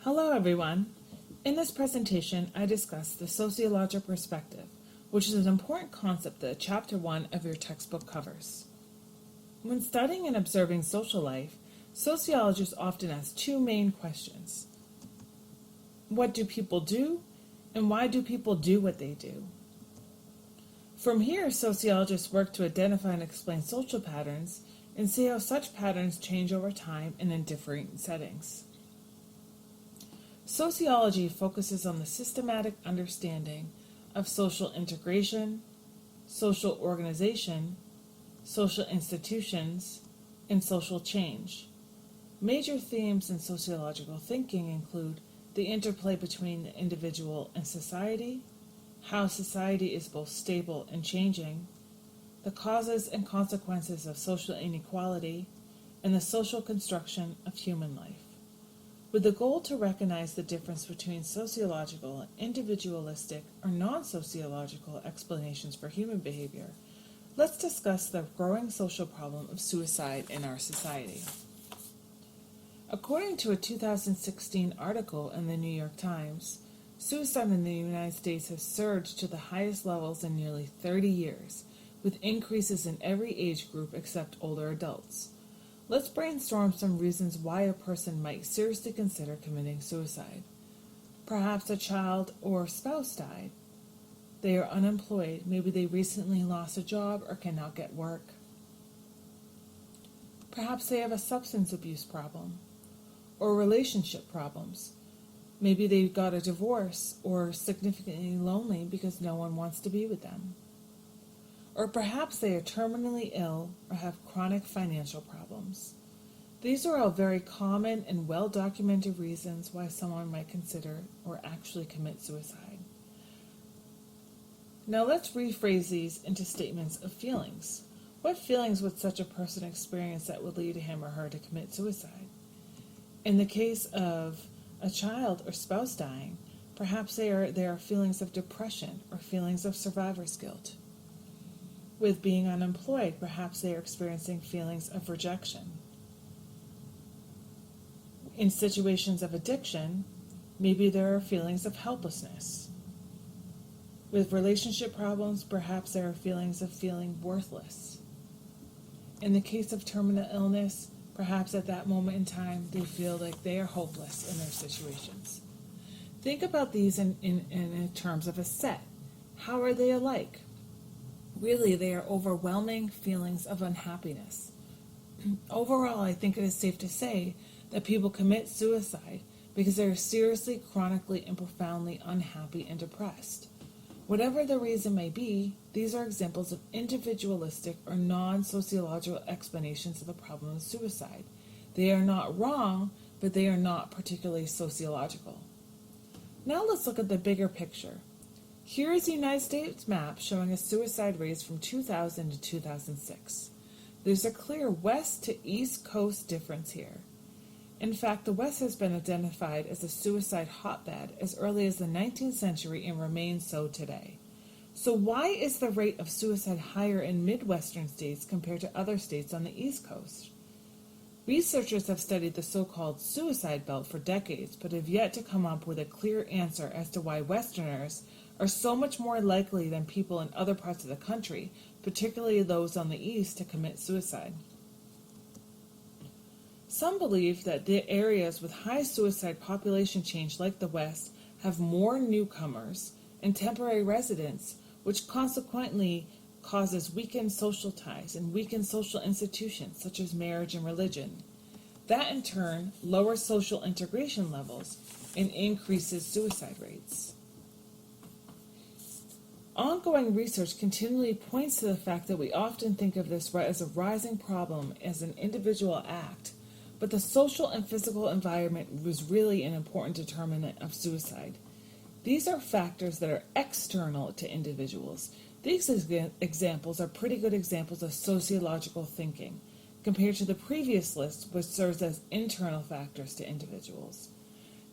Hello everyone. In this presentation, I discuss the sociological perspective, which is an important concept that Chapter 1 of your textbook covers. When studying and observing social life, sociologists often ask two main questions. What do people do, and why do people do what they do? From here, sociologists work to identify and explain social patterns and see how such patterns change over time and in different settings. Sociology focuses on the systematic understanding of social integration, social organization, social institutions, and social change. Major themes in sociological thinking include the interplay between the individual and society, how society is both stable and changing, the causes and consequences of social inequality, and the social construction of human life. With the goal to recognize the difference between sociological and individualistic or non-sociological explanations for human behavior, let's discuss the growing social problem of suicide in our society. According to a 2016 article in the New York Times, suicide in the United States has surged to the highest levels in nearly 30 years, with increases in every age group except older adults. Let's brainstorm some reasons why a person might seriously consider committing suicide. Perhaps a child or spouse died. They are unemployed. Maybe they recently lost a job or cannot get work. Perhaps they have a substance abuse problem or relationship problems. Maybe they got a divorce or are significantly lonely because no one wants to be with them. Or perhaps they are terminally ill or have chronic financial problems. These are all very common and well-documented reasons why someone might consider or actually commit suicide. Now let's rephrase these into statements of feelings. What feelings would such a person experience that would lead him or her to commit suicide? In the case of a child or spouse dying, perhaps there are feelings of depression or feelings of survivor's guilt. With being unemployed, perhaps they are experiencing feelings of rejection. In situations of addiction, maybe there are feelings of helplessness. With relationship problems, perhaps there are feelings of feeling worthless. In the case of terminal illness, perhaps at that moment in time, they feel like they are hopeless in their situations. Think about these in terms of a set. How are they alike? Really, they are overwhelming feelings of unhappiness. Overall, I think it is safe to say that people commit suicide because they are seriously, chronically, and profoundly unhappy and depressed. Whatever the reason may be, these are examples of individualistic or non-sociological explanations of the problem of suicide. They are not wrong, but they are not particularly sociological. Now let's look at the bigger picture. Here is the United States map showing a suicide rate from 2000 to 2006. There's a clear west to east coast difference here. In fact, the West has been identified as a suicide hotbed as early as the 19th century and remains so today. So why is the rate of suicide higher in Midwestern states compared to other states on the East Coast? Researchers have studied the so-called suicide belt for decades, but have yet to come up with a clear answer as to why Westerners are so much more likely than people in other parts of the country, particularly those on the East, to commit suicide. Some believe that the areas with high suicide population change like the West have more newcomers and temporary residents, which consequently causes weakened social ties and weakened social institutions such as marriage and religion. That in turn lowers social integration levels and increases suicide rates. Ongoing research continually points to the fact that we often think of this as a rising problem as an individual act, but the social and physical environment was really an important determinant of suicide. These are factors that are external to individuals. These examples are pretty good examples of sociological thinking, compared to the previous list, which serves as internal factors to individuals.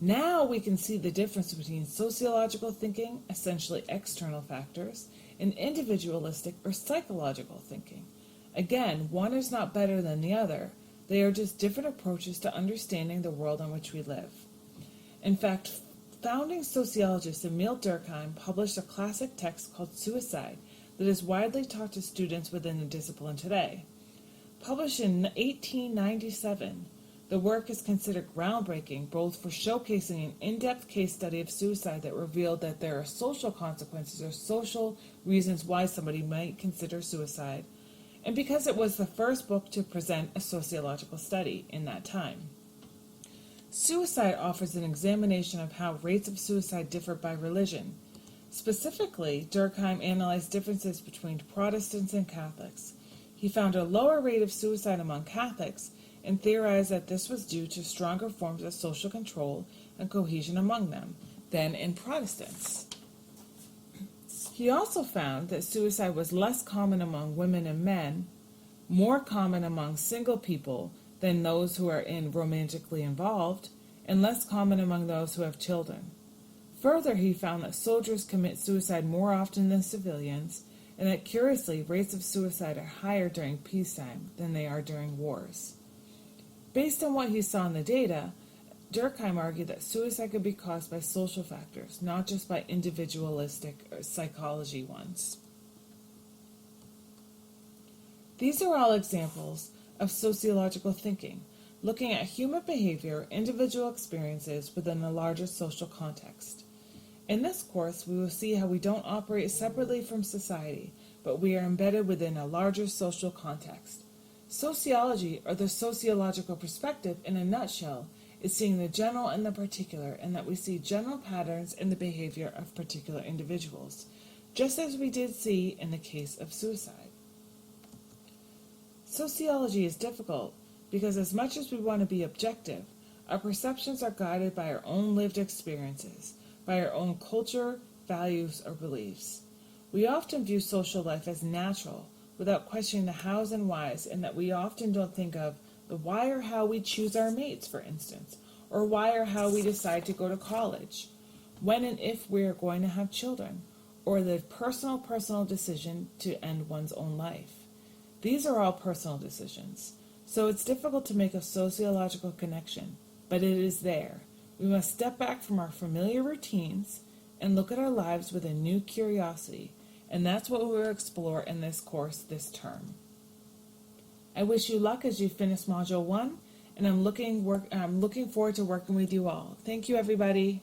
Now we can see the difference between sociological thinking, essentially external factors, and individualistic or psychological thinking. Again, one is not better than the other. They are just different approaches to understanding the world in which we live. In fact, founding sociologist Emile Durkheim published a classic text called Suicide that is widely taught to students within the discipline today. Published in 1897, the work is considered groundbreaking both for showcasing an in-depth case study of suicide that revealed that there are social consequences or social reasons why somebody might consider suicide, and because it was the first book to present a sociological study in that time. Suicide offers an examination of how rates of suicide differ by religion. Specifically, Durkheim analyzed differences between Protestants and Catholics. He found a lower rate of suicide among Catholics and theorized that this was due to stronger forms of social control and cohesion among them than in Protestants. He also found that suicide was less common among women and men, more common among single people than those who are romantically involved, and less common among those who have children. Further, he found that soldiers commit suicide more often than civilians, and that curiously, rates of suicide are higher during peacetime than they are during wars. Based on what he saw in the data, Durkheim argued that suicide could be caused by social factors, not just by individualistic or psychology ones. These are all examples of sociological thinking, looking at human behavior, individual experiences within a larger social context. In this course, we will see how we don't operate separately from society, but we are embedded within a larger social context. Sociology, or the sociological perspective in a nutshell, is seeing the general and the particular, and that we see general patterns in the behavior of particular individuals, just as we did see in the case of suicide. Sociology is difficult because as much as we want to be objective, our perceptions are guided by our own lived experiences, by our own culture, values, or beliefs. We often view social life as natural, without questioning the hows and whys, and that we often don't think of the why or how we choose our mates, for instance, or why or how we decide to go to college, when and if we are going to have children, or the personal decision to end one's own life. These are all personal decisions, so it's difficult to make a sociological connection, but it is there. We must step back from our familiar routines and look at our lives with a new curiosity, and that's what we will explore in this course this term. I wish you luck as you finish Module 1, and I'm looking forward to working with you all. Thank you, everybody.